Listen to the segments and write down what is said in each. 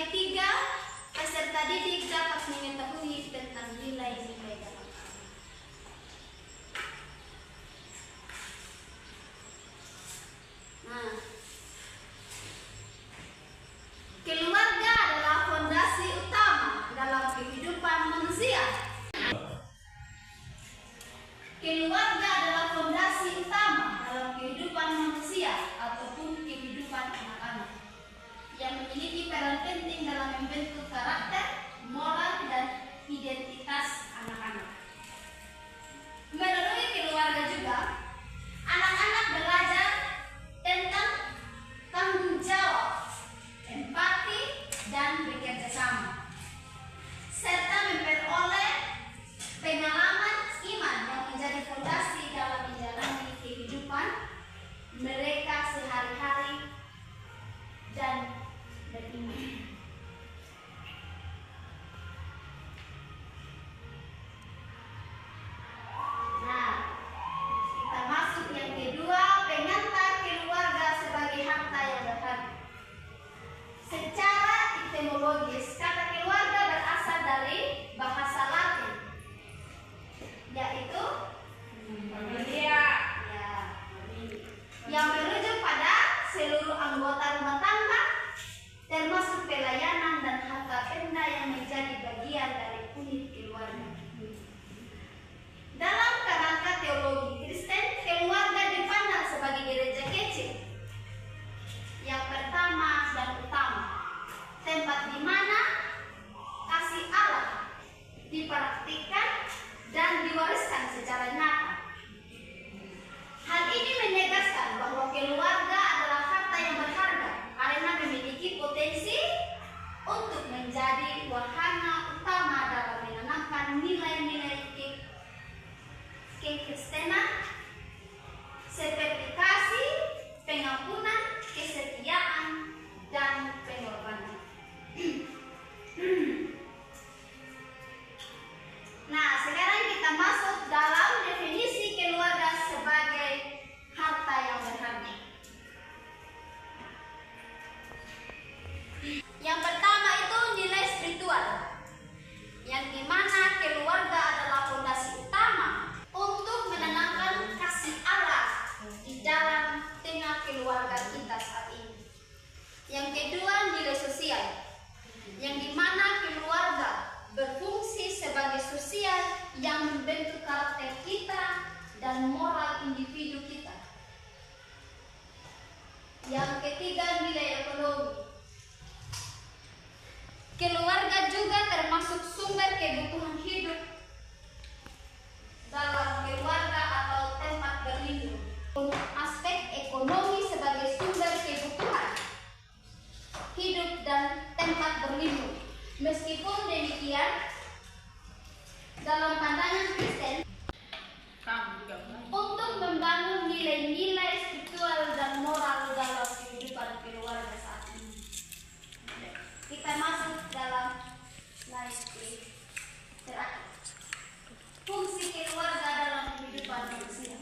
ketiga, peserta didik dapat mengetahui tentang nilai-nilai dalam anak. Nah, keluarga adalah fondasi utama dalam kehidupan manusia. Keluarga adalah fondasi utama dalam kehidupan manusia ataupun kehidupan anak-anak, yang memiliki peran penting dalam membentuk karakter, moral, dan identitas anak-anak. Melalui keluarga juga, anak-anak belajar tentang tanggung jawab, empati, dan bekerja sama, serta memperoleh pengalaman iman yang menjadi fondasi dalam menjalani kehidupan mereka sehari-hari dan beriman. Nah, kita masuk yang kedua, pengantar keluarga sebagai harta yang berharga. Secara etimologis, kata keluarga berasal dari bahasa Latin, yaitu familia, yang merujuk pada seluruh anggota rumah tangga, termasuk pelayanan dan harta benda yang menjadi bagian dari unit keluarga. Dalam kerangka teologi Kristen, keluarga dipandang sebagai gereja kecil yang pertama dan utama, tempat di mana kasih Allah dipraktikkan dan diwariskan secara nyata. Hal ini menegaskan bahwa keluarga adalah harta yang berharga karena memiliki potensi untuk menjadi wahana utama dalam menanamkan nilai-nilai kekristenan seperti kasih, pengampunan, kesetiaan, dan pengorbanan. Nah, sekarang kita masuk dalam definisi keluarga sebagai harta yang berharga. Yang pertama itu nilai spiritual, yang dimana keluarga adalah fondasi utama untuk menanamkan kasih Allah di dalam tengah keluarga kita saat ini. Yang kedua, nilai sosial, yang dimana keluarga berfungsi sebagai sosial yang membentuk karakter kita dan moral individu kita. Yang ketiga, nilai ekonomi. Keluarga juga termasuk sumber kebutuhan hidup dalam keluarga atau tempat berlindung. Aspek ekonomi sebagai sumber kebutuhan hidup dan tempat berlindung. Meskipun demikian, dalam pandangan Kristen, untuk membangun nilai-nilai spiritual dan moral dalam kehidupan keluarga saat ini. Kita masuk dalam slide terakhir. Fungsi keluarga dalam kehidupan manusia.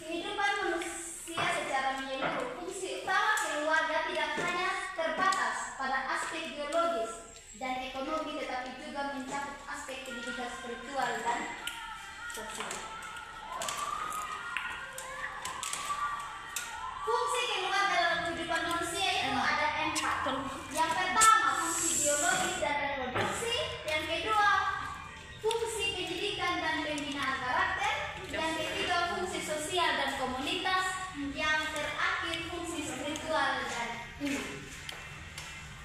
Kehidupan manusia secara menyeluruh, fungsi utama keluarga tidak hanya terbatas pada aspek biologis dan ekonomi, tetapi juga mencakup aspek pendidikan spiritual dan sosial. Fungsi keluarga dalam kehidupan manusia itu ada 4. Yang pertama, fungsi biologis dan reproduksi. Yang kedua, fungsi pendidikan dan pembinaan karakter. Yang ketiga, fungsi sosial dan komunitas. Yang terakhir, fungsi spiritual dan iman.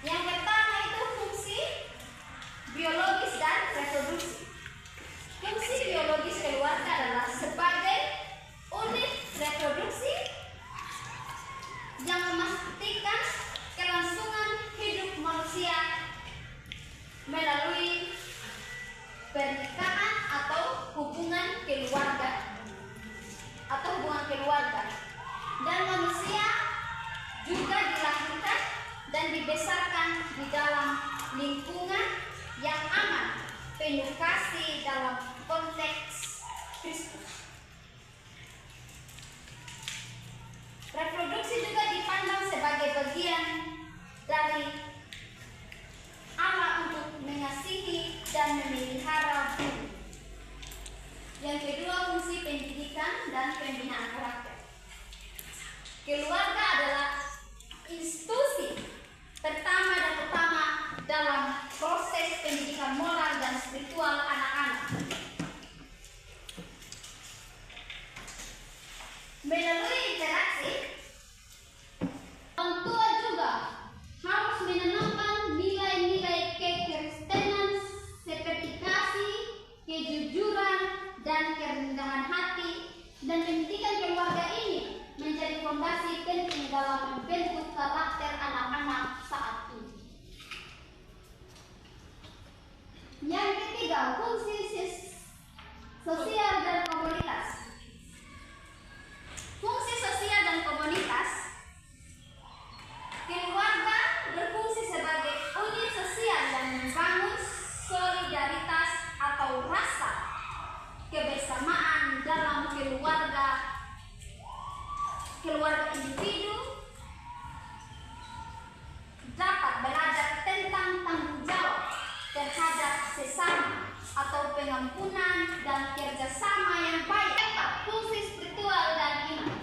Yang pertama itu fungsi biologis dan reproduksi. Fungsi biologis keluarga adalah sebagai unit reproduksi yang memastikan kelangsungan hidup manusia melalui pernikahan atau hubungan keluarga dan manusia juga dilahirkan dan dibesarkan di dalam lingkungan yang aman, penuh kasih dalam konteks Kristus. Reproduksi juga dipandang sebagai bagian dari proses pendidikan moral dan spiritual anak-anak. Melalui interaksi, orang tua juga harus menanamkan nilai-nilai kekristenan seperti kasih, kejujuran, dan kerendahan hati, dan pendidikan keluarga ini menjadi fondasi penting dalam membentuk karakter anak-anak saat ini. Yang ketiga, fungsi sosial dan komunitas. Fungsi sosial dan komunitas. Keluarga berfungsi sebagai unit sosial yang membangun solidaritas atau rasa kebersamaan dalam keluarga individu dapat belajar tentang tanggung jawab terhadap sesama atau pengampunan dan kerjasama yang baik. Fungsi spiritual dan iman.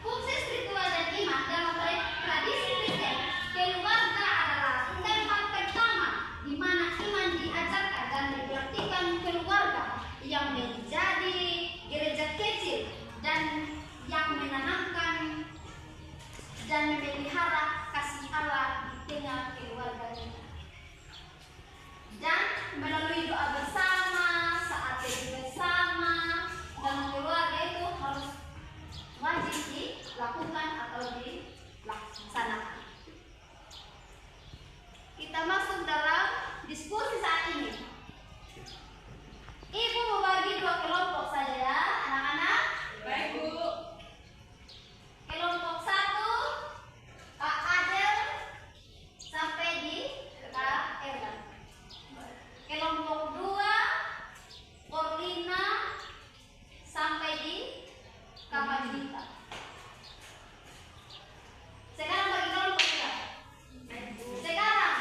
Fungsi spiritual dan iman dalam tradisi Kristen, keluarga adalah tempat pertama di mana iman diajarkan dan dipraktikkan keluarga yang menjadi gereja kecil dan yang menanamkan dan memelihara kasih Allah di tengah keluarga kita. Dan melalui doa bersama, saat tidur bersama dalam keluarga itu harus wajib dilakukan atau dilaksanakan. Kita masuk dalam diskusi saat ini. Ibu membagi dua kelompok saja ya, anak-anak. Baik, Bu. Kelompok 1, Kak Adel sampai di Kak Erlan. Kelompok 2, Orlina sampai di Kak Fajrita. Sekarang bagi kelompok kita. Sekarang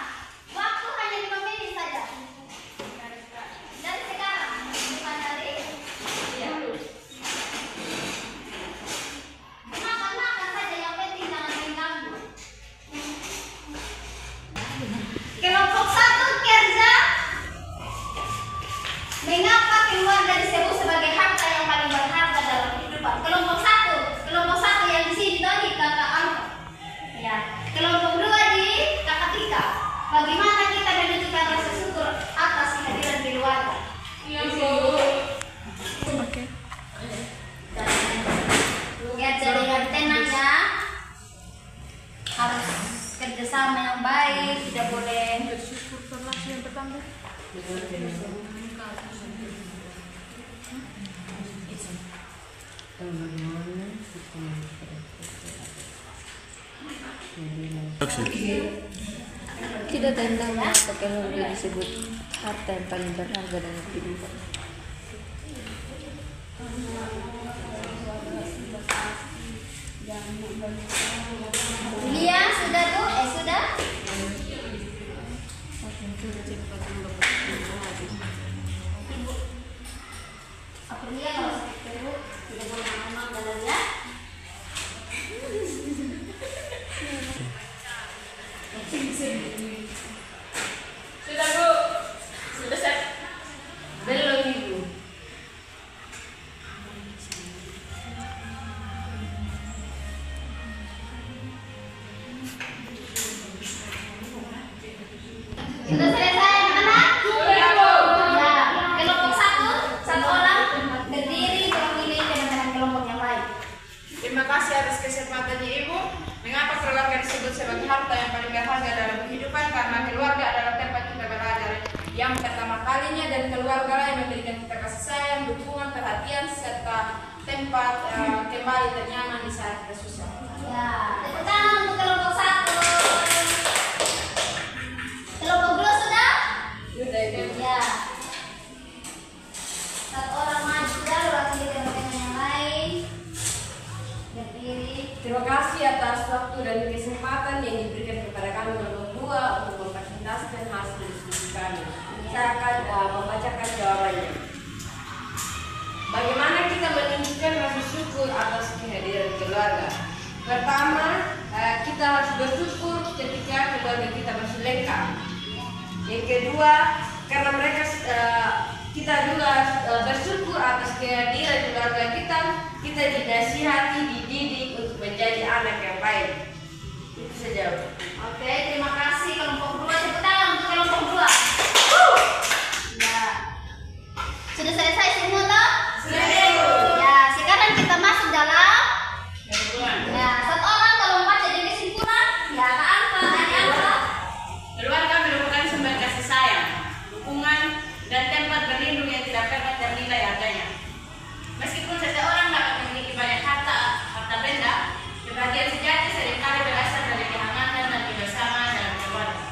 waktu hanya 5 menit saja. Dari sekarang, bukan dari makan saja, yang penting jangan mengganggu. Kelompok 1 kerja. Mengapa keluarga disebut sebagai harta yang paling berharga dalam kehidupan? Kelompok 1 yang di sini tadi Kakak Alfa. Ya. Kelompok 2 di Kakak Tika. Bagaimana kita menunjukkan rasa syukur atas kehadiran keluarga? Iya, Bu. Oke. Ya, jadi yang tenang ya. Harus kerjasama yang baik, tidak boleh Bersyukur terlalu yang pertama. Tidak tentang mengapa keluarga disebut harta yang paling berharga dalam kehidupan. Lia sudah tuh? Sudah? Ibu. Aku Lia kalau sakit perut tidak boleh ngomong dalam ya. Sudah, Bu. Sudah siap. Belum, Ibu. Sudah selesai anak-anak? Sudah, Bu. Ya, kelompok 1 orang terdiri mewakili teman-teman kelompok yang lain. Terima kasih atas kesempatannya, Ibu. Mengapa keluarga disebut sebagai harta yang paling berharga dalam kehidupan? Karena keluarga adalah tempat kita belajar yang pertama kalinya, dan keluarga lah yang memberikan kita kasih sayang, dukungan, perhatian, serta tempat kembali ternyaman di saat kita susah. Ya, tepuk tangan untuk kelompok 1. Kelompok 2 sudah? Sudah, Ibu. Ya. 1 orang maju sudah mewakili teman-teman yang lain. Berdiri. Terima kasih atas waktu dan kesempatan yang diberikan kepada kami berdua untuk mempresentasikan hasil diskusi kami. Saya akan membacakan jawabannya. Bagaimana kita menunjukkan rasa syukur atas kehadiran keluarga? Pertama, kita harus bersyukur ketika keluarga kita masih lengkap. Yang kedua, karena mereka kita juga bersyukur atas kehadiran keluarga kita dinasihati, dididik untuk menjadi anak yang baik. Itu saja. Oke, terima kasih kelompok 2. Tepuk tangan untuk kelompok 2. Ya. Sudah selesai semua toh? Sudah. Ya, sekarang kita masuk dalam Kesimpulan. ya, satu orang kalau membaca dari kesimpulan, ya apa? Ada apa? Keluarga merupakan sumber kasih sayang, dukungan, dan tempat berlindung yang tidak pernah ternilai harganya. Meskipun seseorang dapat memiliki banyak harta benda, kebahagiaan sejati seringkali berasal dari kehangatan dan kebersamaan dalam keluarga.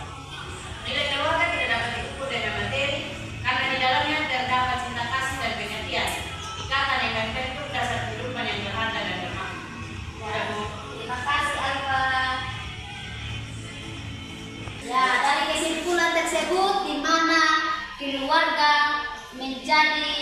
Nilai keluarga tidak dapat diukur dengan materi, karena di dalamnya terdapat cinta kasih dan pengertian, ikatan yang membentuk dasar kehidupan yang berharga dan bermakna. Ya, terima kasih Alfa. Ya, dari kesimpulan tersebut di mana keluarga menjadi